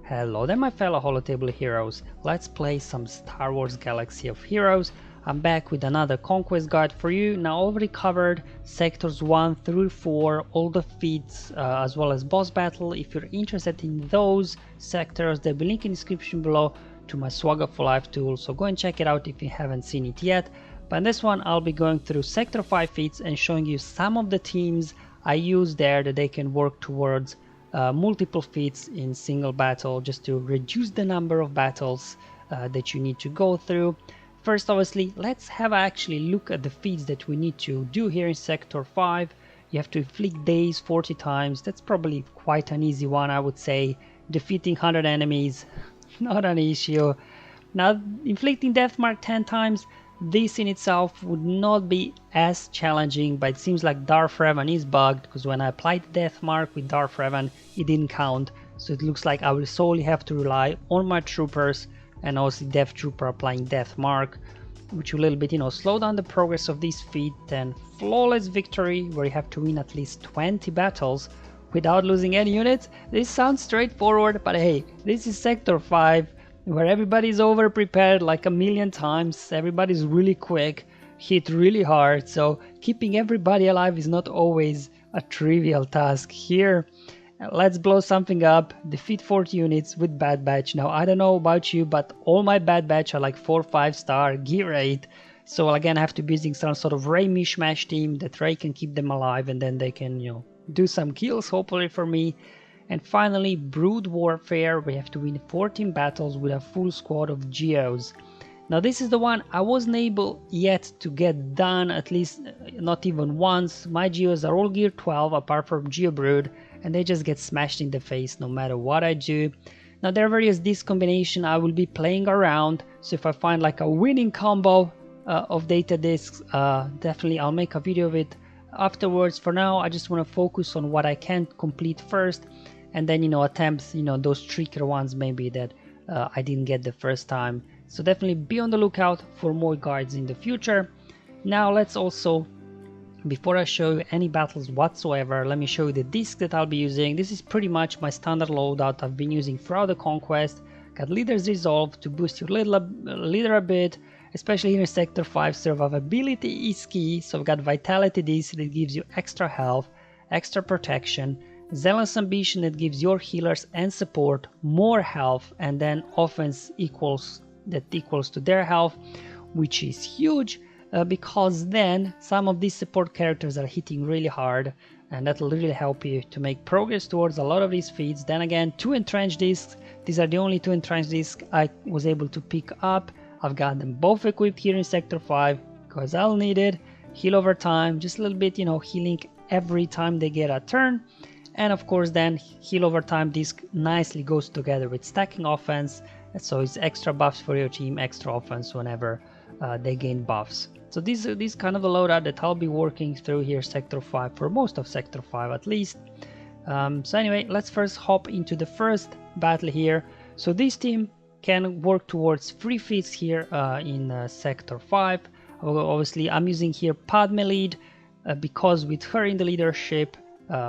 Hello there my fellow holotable heroes, let's play some Star Wars Galaxy of Heroes. I'm back with another Conquest guide for you. Now already covered sectors 1 through 4, all the feats as well as boss battle. If you're interested in those sectors, there'll be a link in the description below to my SWGOH for Life tool, so go and check it out if you haven't seen it yet. But in this one I'll be going through sector 5 feats and showing you some of the teams I use there that they can work towards multiple feats in single battle, just to reduce the number of battles that you need to go through. First, obviously, let's have actually look at the feats that we need to do here in sector 5. You have to inflict Daze 40 times. That's probably quite an easy one, I would say. Defeating 100 enemies, not an issue. Now, inflicting Deathmark 10 times, this in itself would not be as challenging, but it seems like Darth Revan is bugged, because when I applied Deathmark with Darth Revan, it didn't count. So it looks like I will solely have to rely on my troopers and also Death Trooper applying Deathmark, which will a little bit, slow down the progress of this feat. And Flawless Victory, where you have to win at least 20 battles without losing any units. This sounds straightforward, but hey, this is Sector 5. Where everybody's over prepared like a million times, everybody's really quick, hit really hard, so keeping everybody alive is not always a trivial task. Here, let's blow something up, defeat 40 units with Bad Batch. Now I don't know about you, but all my Bad Batch are like 4-5 star, gear 8, so again I have to be using some sort of Ray mishmash team that Ray can keep them alive and then they can, do some kills hopefully for me. And finally, Brood Warfare, we have to win 14 battles with a full squad of GOs. Now this is the one I wasn't able yet to get done, at least not even once. My GOs are all gear 12 apart from GeoBrood, and they just get smashed in the face no matter what I do. Now there are various disc combinations I will be playing around, so if I find like a winning combo of data discs, definitely I'll make a video of it afterwards. For now I just want to focus on what I can complete first, and then attempt those trickier ones maybe that I didn't get the first time. So definitely be on the lookout for more guides in the future. Now let's also, before I show you any battles whatsoever, let me show you the disc that I'll be using. This is pretty much my standard loadout I've been using throughout the Conquest. Got Leader's Resolve to boost your leader a bit, especially here in Sector 5. Survivability is key, so I've got Vitality disc that gives you extra health, extra protection, Zealous Ambition that gives your healers and support more health, and then offense equals to their health, which is huge because then some of these support characters are hitting really hard, and that will really help you to make progress towards a lot of these feats. Then again, 2 entrenched discs. These are the only 2 entrenched discs I was able to pick up. I've got them both equipped here in Sector 5 because I'll need it. Heal over time, just a little bit, healing every time they get a turn. And of course then heal over time disc nicely goes together with stacking offense, so it's extra buffs for your team, extra offense whenever they gain buffs. So these kind of the loadout that I'll be working through here Sector 5 for most of Sector 5 at least. So anyway, let's first hop into the first battle here. So this team can work towards 3 feats here in Sector 5. Obviously I'm using here Padme lead because with her in the leadership,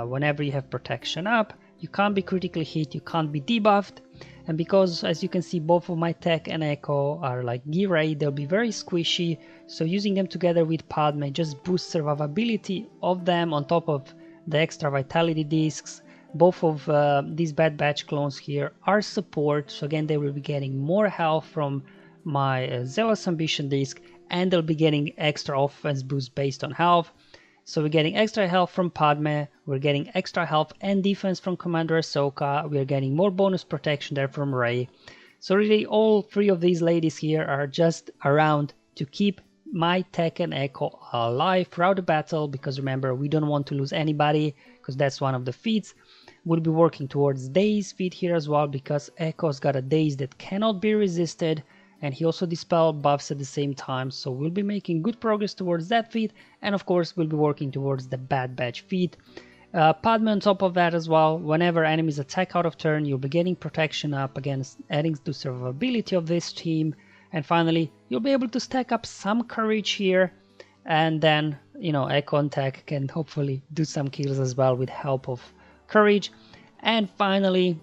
whenever you have protection up, you can't be critically hit, you can't be debuffed, and because as you can see both of my tech and echo are like gear 8, they'll be very squishy, so using them together with Padme just boosts survivability of them on top of the extra vitality discs. Both of these Bad Batch clones here are support, so again they will be getting more health from my Zealous Ambition disc, and they'll be getting extra offense boost based on health. So we're getting extra health from Padme, we're getting extra health and defense from Commander Ahsoka, we're getting more bonus protection there from Rey. So really all 3 of these ladies here are just around to keep my tech and echo alive throughout the battle, because remember we don't want to lose anybody, because that's one of the feats. We'll be working towards Daze feat here as well, because Echo's got a Daze that cannot be resisted, and he also dispel buffs at the same time, so we'll be making good progress towards that feat, and of course we'll be working towards the Bad Batch feat. Padme on top of that as well, whenever enemies attack out of turn, you'll be getting protection up, against adding to survivability of this team, and finally you'll be able to stack up some courage here, and then Echo and Tech can hopefully do some kills as well with help of courage. And finally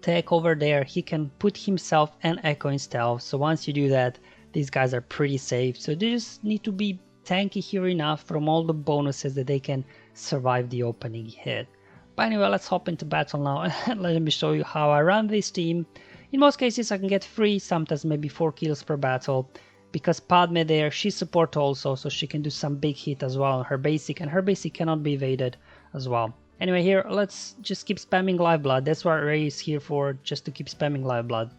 tech over there, he can put himself and Echo in stealth. So once you do that, these guys are pretty safe. So they just need to be tanky here enough from all the bonuses that they can survive the opening hit. But anyway, let's hop into battle now and let me show you how I run this team. In most cases I can get 3, sometimes maybe 4 kills per battle, because Padme there, she's support also, so she can do some big hit as well on her basic, and her basic cannot be evaded as well. Anyway, here let's just keep spamming Lifeblood. That's what Rey is here for, just to keep spamming Lifeblood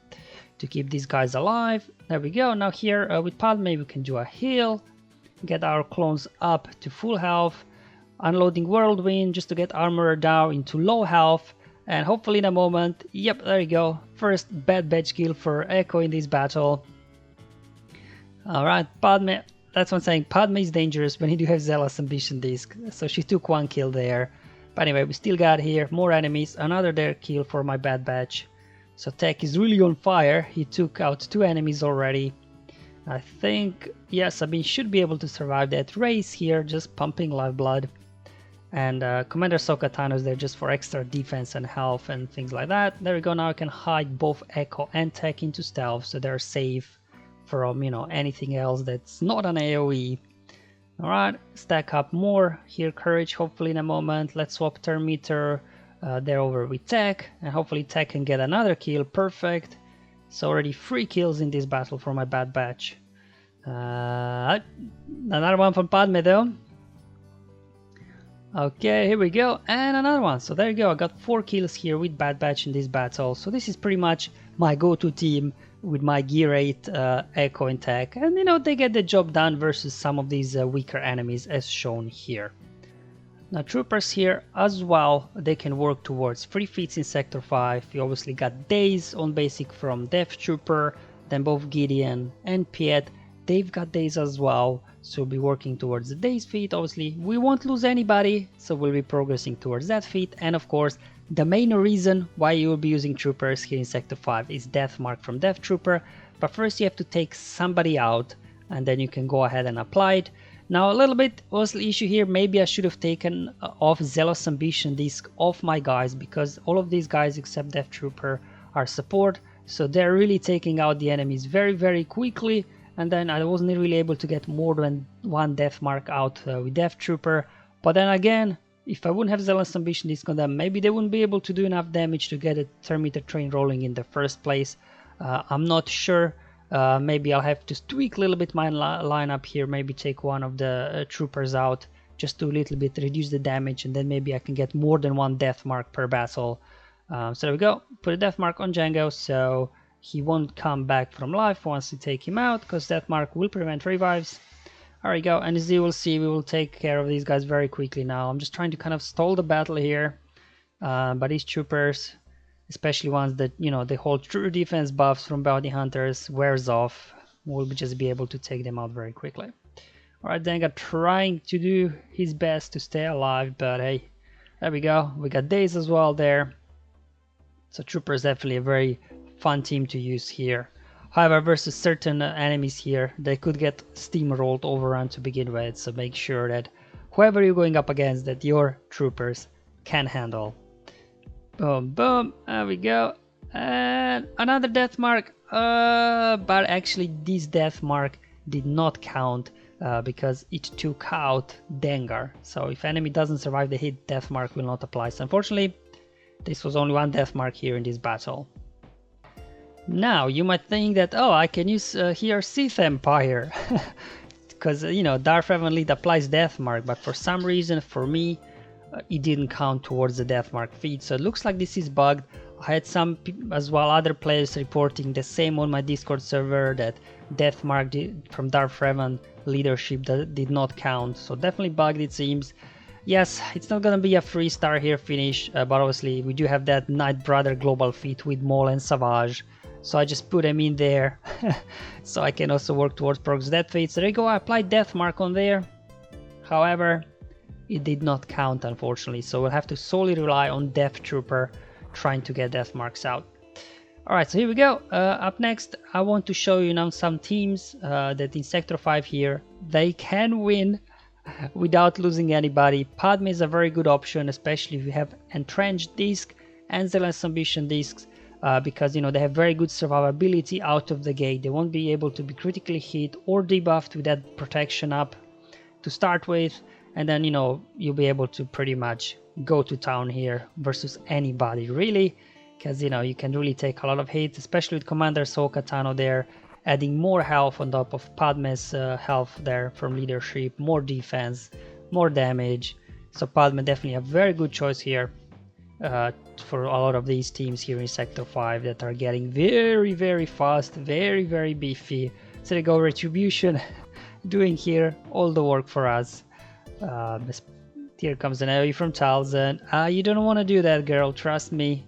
to keep these guys alive. There we go. Now here with Padme we can do a heal, get our clones up to full health, unloading Whirlwind just to get Armorer down into low health, and hopefully in a moment, yep, there you go, first Bad Batch kill for Echo in this battle. Alright, Padme, that's what I'm saying, Padme is dangerous when you do have Zealous Ambition disc, so she took 1 kill there. But anyway, we still got here more enemies, another there kill for my Bad Batch. So Tech is really on fire, he took out 2 enemies already. I think, yes, Sabine should be able to survive that race here, just pumping Lifeblood. And Commander Ahsoka Tano's there just for extra defense and health and things like that. There we go, now I can hide both Echo and Tech into stealth, so they're safe from, you know, anything else that's not an AoE. Alright, stack up more. Here Courage, hopefully in a moment. Let's swap Turn Meter there over with Tech, and hopefully Tech can get another kill. Perfect. So already 3 kills in this battle for my Bad Batch. Another one from Padme though. Okay, here we go, and another one. So there you go, I got 4 kills here with Bad Batch in this battle. So this is pretty much my go-to team with my Gear 8 Echo and Tech. And you know, they get the job done versus some of these weaker enemies as shown here. Now Troopers here as well, they can work towards 3 feats in Sector 5. You obviously got Daze on basic from Death Trooper, then both Gideon and Piet, they've got Daze as well. So we'll be working towards the Daze feat. Obviously we won't lose anybody, so we'll be progressing towards that feat. And of course the main reason why you will be using Troopers here in Sector 5 is Deathmark from Death Trooper. But first you have to take somebody out and then you can go ahead and apply it. Now a little bit was the issue here, maybe I should have taken off Zealous Ambition disc off my guys, because all of these guys except Death Trooper are support, so they're really taking out the enemies very quickly. And then I wasn't really able to get more than 1 Deathmark out with Death Trooper. But then again, if I wouldn't have Zealous Ambition disc on them, maybe they wouldn't be able to do enough damage to get a Turn Meter train rolling in the first place. I'm not sure. Maybe I'll have to tweak a little bit my lineup here, maybe take one of the troopers out just to a little bit reduce the damage, and then maybe I can get more than 1 Deathmark per battle. So there we go, put a Deathmark on Django, so he won't come back from life once you take him out, because Deathmark will prevent revives. There we go, and as you will see, we will take care of these guys very quickly now. I'm just trying to kind of stall the battle here, but these troopers, especially ones that, you know, they hold true defense buffs from bounty hunters, wears off, we'll just be able to take them out very quickly. Alright, Denga trying to do his best to stay alive, but hey, there we go, we got Daze as well there. So Trooper is definitely a very fun team to use here. However, versus certain enemies here, they could get steamrolled overrun to begin with, so make sure that whoever you're going up against, that your troopers can handle. Boom, boom, there we go. And another Deathmark, but actually this Deathmark did not count because it took out Dengar. So if enemy doesn't survive the hit, Deathmark will not apply. So unfortunately, this was only 1 Deathmark here in this battle. Now you might think that, oh, I can use here Sith Empire because you know Darth Revan lead applies Deathmark, but for some reason for me it didn't count towards the Deathmark feed, so it looks like this is bugged. I had some as well other players reporting the same on my Discord server, that Deathmark from Darth Revan leadership did not count, so definitely bugged it seems. Yes, it's not gonna be a 3-star here finish, but obviously we do have that Night Brother global feat with Maul and Savage. So I just put them in there, so I can also work towards progress that fate. So there you go, I applied Deathmark on there. However, it did not count unfortunately, so we'll have to solely rely on Death Trooper trying to get Deathmarks out. Alright, so here we go. Up next, I want to show you now some teams that in Sector 5 here, they can win without losing anybody. Padme is a very good option, especially if you have Entrenched disc and Zealous Ambition discs. because they have very good survivability out of the gate. They won't be able to be critically hit or debuffed with that protection up to start with, and then you'll be able to pretty much go to town here versus anybody really, because you can really take a lot of hits, especially with Commander Ahsoka Tano there, adding more health on top of Padme's health there from leadership, more defense, more damage. So Padme definitely a very good choice here for a lot of these teams here in Sector 5 that are getting very, very fast, very, very beefy. So they go Retribution doing here all the work for us. Here comes an AoE from Talzin. You don't want to do that, girl, trust me.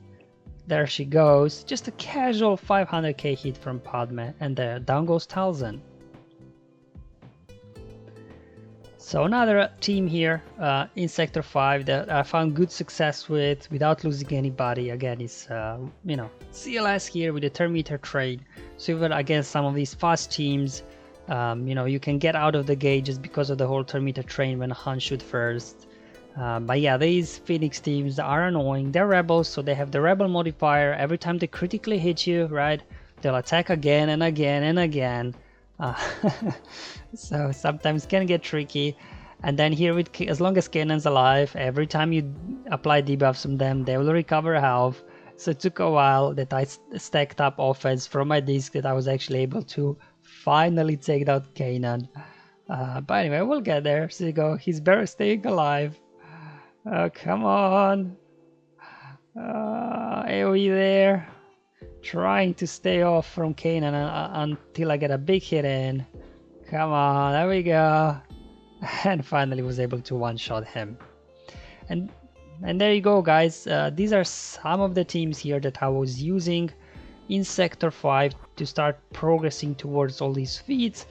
There she goes. Just a casual 500k hit from Padme, and there, down goes Talzin. So another team here in Sector 5 that I found good success with without losing anybody. Again, is CLS here with the Terminator trade. So even against some of these fast teams, you can get out of the gate just because of the whole Terminator train when Han shoot first. But yeah, these Phoenix teams are annoying. They're rebels, so they have the rebel modifier. Every time they critically hit you, right, they'll attack again and again and again. So sometimes can get tricky. And then here, as long as Kanan's alive, every time you apply debuffs on them, they will recover health. So it took a while that I stacked up offense from my disc that I was actually able to finally take out Kanan. But anyway, we'll get there. So you go, he's better staying alive. Come on. AoE there. Trying to stay off from Kanan until I get a big hit in. Come on, there we go. And finally was able to one-shot him. And there you go, guys. These are some of the teams here that I was using in Sector 5 to start progressing towards all these feats.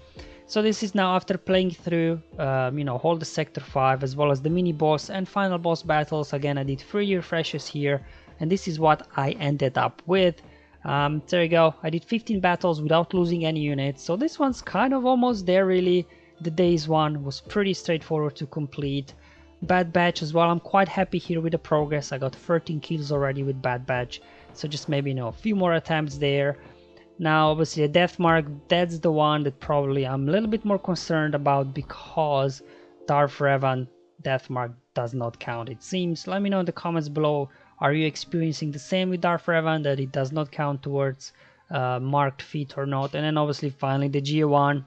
So this is now after playing through, all the Sector 5 as well as the mini boss and final boss battles. Again, I did 3 refreshes here, and this is what I ended up with. There you go. I did 15 battles without losing any units. So this one's kind of almost there, really. The Daze one was pretty straightforward to complete. Bad Batch as well. I'm quite happy here with the progress. I got 13 kills already with Bad Batch. So just maybe a few more attempts there. Now obviously the Deathmark, that's the one that probably I'm a little bit more concerned about, because Darth Revan Deathmark does not count, it seems. Let me know in the comments below, are you experiencing the same with Darth Revan, that it does not count towards marked feat or not? And then obviously finally the G1,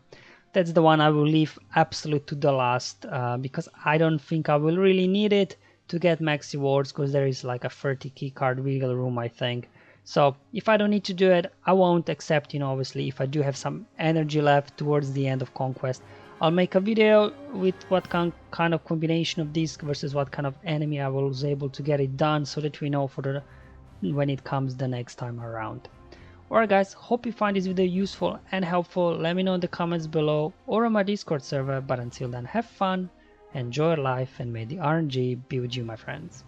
that's the one I will leave absolute to the last, because I don't think I will really need it to get max rewards, because there is like a 30 key card wiggle room, I think. So if I don't need to do it, I won't, except obviously if I do have some energy left towards the end of Conquest, I'll make a video with what kind of combination of these versus what kind of enemy I was able to get it done, so that we know for when it comes the next time around. Alright guys, hope you find this video useful and helpful. Let me know in the comments below or on my Discord server, but until then, have fun, enjoy life, and may the RNG be with you, my friends.